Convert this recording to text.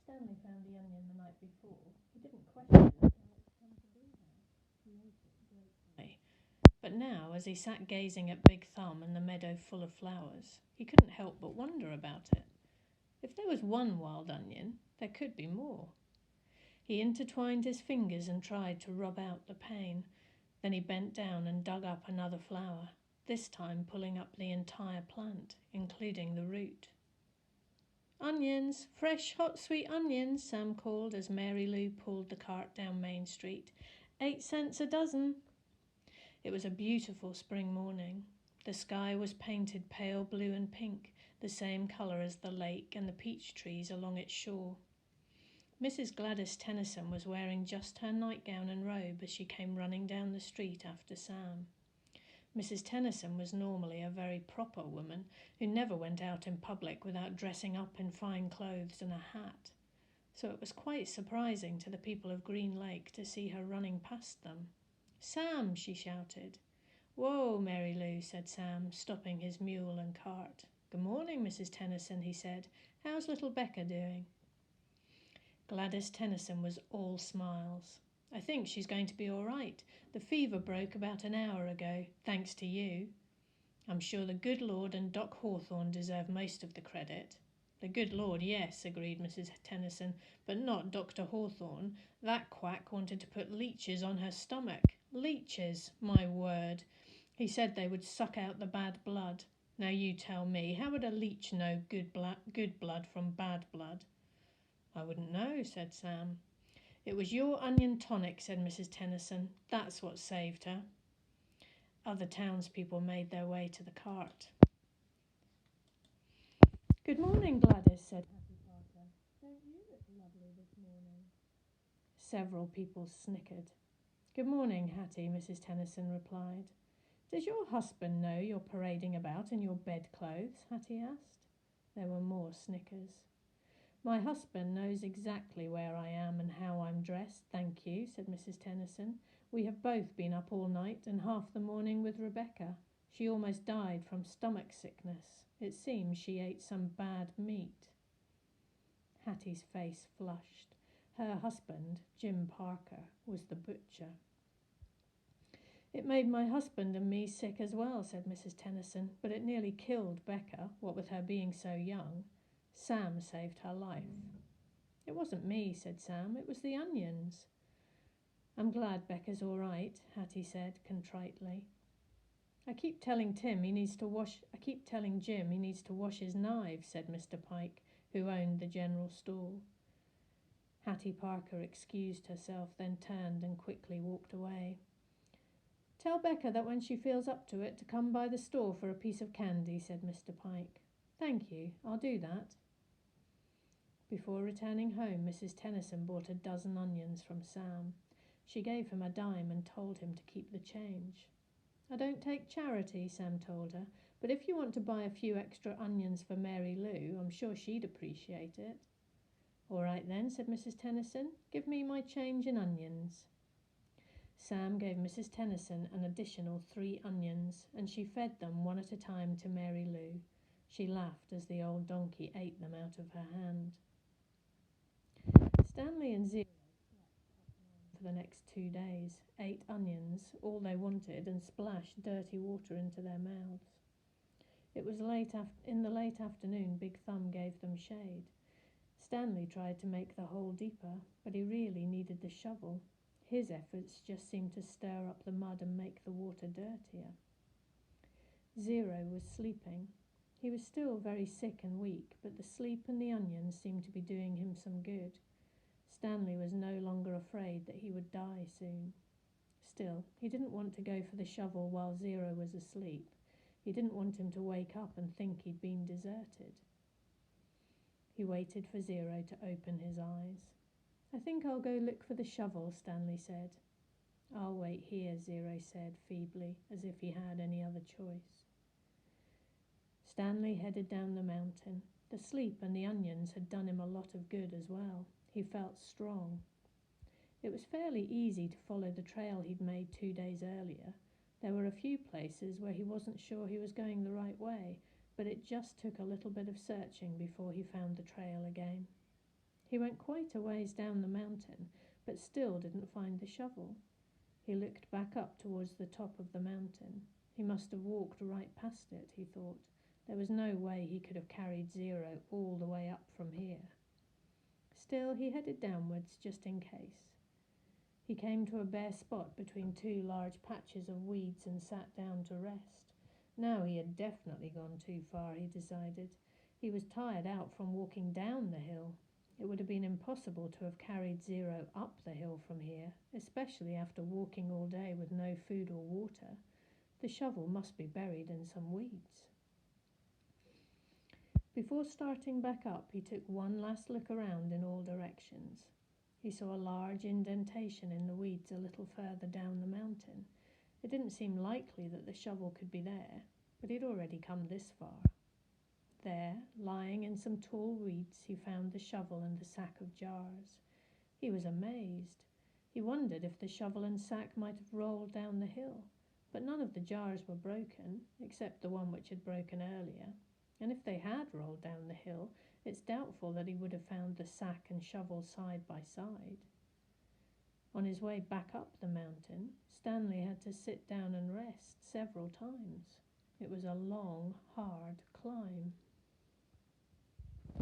Stanley found the onion the night before. He didn't question how it's come to be there. He ate it gratefully. But now, as he sat gazing at Big Thumb and the meadow full of flowers, he couldn't help but wonder about it. If there was one wild onion, there could be more. He intertwined his fingers and tried to rub out the pain. Then he bent down and dug up another flower, this time pulling up the entire plant, including the root. "Onions, fresh, hot, sweet onions," Sam called as Mary Lou pulled the cart down Main Street. 8 cents a dozen. It was a beautiful spring morning. The sky was painted pale blue and pink, the same colour as the lake and the peach trees along its shore. Mrs. Gladys Tennyson was wearing just her nightgown and robe as she came running down the street after Sam. Mrs. Tennyson was normally a very proper woman who never went out in public without dressing up in fine clothes and a hat, so it was quite surprising to the people of Green Lake to see her running past them. "Sam!" she shouted. "Whoa, Mary Lou," said Sam, stopping his mule and cart. "Good morning, Mrs. Tennyson," he said. "How's little Becca doing?" Gladys Tennyson was all smiles. "I think she's going to be all right. The fever broke about an hour ago, thanks to you." "I'm sure the good Lord and Doc Hawthorne deserve most of the credit." "The good Lord, yes," agreed Mrs. Tennyson, "but not Dr. Hawthorne. That quack wanted to put leeches on her stomach." "Leeches, my word. He said they would suck out the bad blood. Now you tell me, how would a leech know good blood from bad blood?" "I wouldn't know," said Sam. "It was your onion tonic," said Mrs. Tennyson. "That's what saved her." Other townspeople made their way to the cart. "Good morning, Gladys," said Hattie Parker. "Don't you look lovely this morning?" Several people snickered. "Good morning, Hattie," Mrs. Tennyson replied. "Does your husband know you're parading about in your bedclothes?" Hattie asked. There were more snickers. "My husband knows exactly where I am and how I'm dressed, thank you," said Mrs. Tennyson. "We have both been up all night and half the morning with Rebecca. She almost died from stomach sickness. It seems she ate some bad meat." Hattie's face flushed. Her husband, Jim Parker, was the butcher. "It made my husband and me sick as well," said Mrs. Tennyson, "but it nearly killed Becca, what with her being so young. Sam saved her life." "It wasn't me," said Sam. "It was the onions." "I'm glad Becca's all right," Hattie said contritely. I keep telling Jim he needs to wash his knives," said Mr. Pike, who owned the general store. Hattie Parker excused herself, then turned and quickly walked away. "Tell Becca that when she feels up to it to come by the store for a piece of candy," said Mr. Pike. "Thank you, I'll do that." Before returning home, Mrs. Tennyson bought a dozen onions from Sam. She gave him a dime and told him to keep the change. "I don't take charity," Sam told her, "but if you want to buy a few extra onions for Mary Lou, I'm sure she'd appreciate it." "All right then," said Mrs. Tennyson. "Give me my change in onions." Sam gave Mrs. Tennyson an additional 3 onions, and she fed them one at a time to Mary Lou. She laughed as the old donkey ate them out of her hand. Stanley and Zero slept for the next 2 days, ate onions, all they wanted, and splashed dirty water into their mouths. It was in the late afternoon Big Thumb gave them shade. Stanley tried to make the hole deeper, but he really needed the shovel. His efforts just seemed to stir up the mud and make the water dirtier. Zero was sleeping. He was still very sick and weak, but the sleep and the onions seemed to be doing him some good. Stanley was no longer afraid that he would die soon. Still, he didn't want to go for the shovel while Zero was asleep. He didn't want him to wake up and think he'd been deserted. He waited for Zero to open his eyes. "I think I'll go look for the shovel," Stanley said. "I'll wait here," Zero said feebly, as if he had any other choice. Stanley headed down the mountain. The sleep and the onions had done him a lot of good as well. He felt strong. It was fairly easy to follow the trail he'd made 2 days earlier. There were a few places where he wasn't sure he was going the right way, but it just took a little bit of searching before he found the trail again. He went quite a ways down the mountain, but still didn't find the shovel. He looked back up towards the top of the mountain. He must have walked right past it, he thought. There was no way he could have carried Zero all the way up from here. Still, he headed downwards just in case. He came to a bare spot between two large patches of weeds and sat down to rest. Now he had definitely gone too far, he decided. He was tired out from walking down the hill. It would have been impossible to have carried Zero up the hill from here, especially after walking all day with no food or water. The shovel must be buried in some weeds. Before starting back up, he took one last look around in all directions. He saw a large indentation in the weeds a little further down the mountain. It didn't seem likely that the shovel could be there, but he'd already come this far. There, lying in some tall weeds, he found the shovel and the sack of jars. He was amazed. He wondered if the shovel and sack might have rolled down the hill, but none of the jars were broken, except the one which had broken earlier. And if they had rolled down the hill, it's doubtful that he would have found the sack and shovel side by side. On his way back up the mountain, Stanley had to sit down and rest several times. It was a long, hard climb.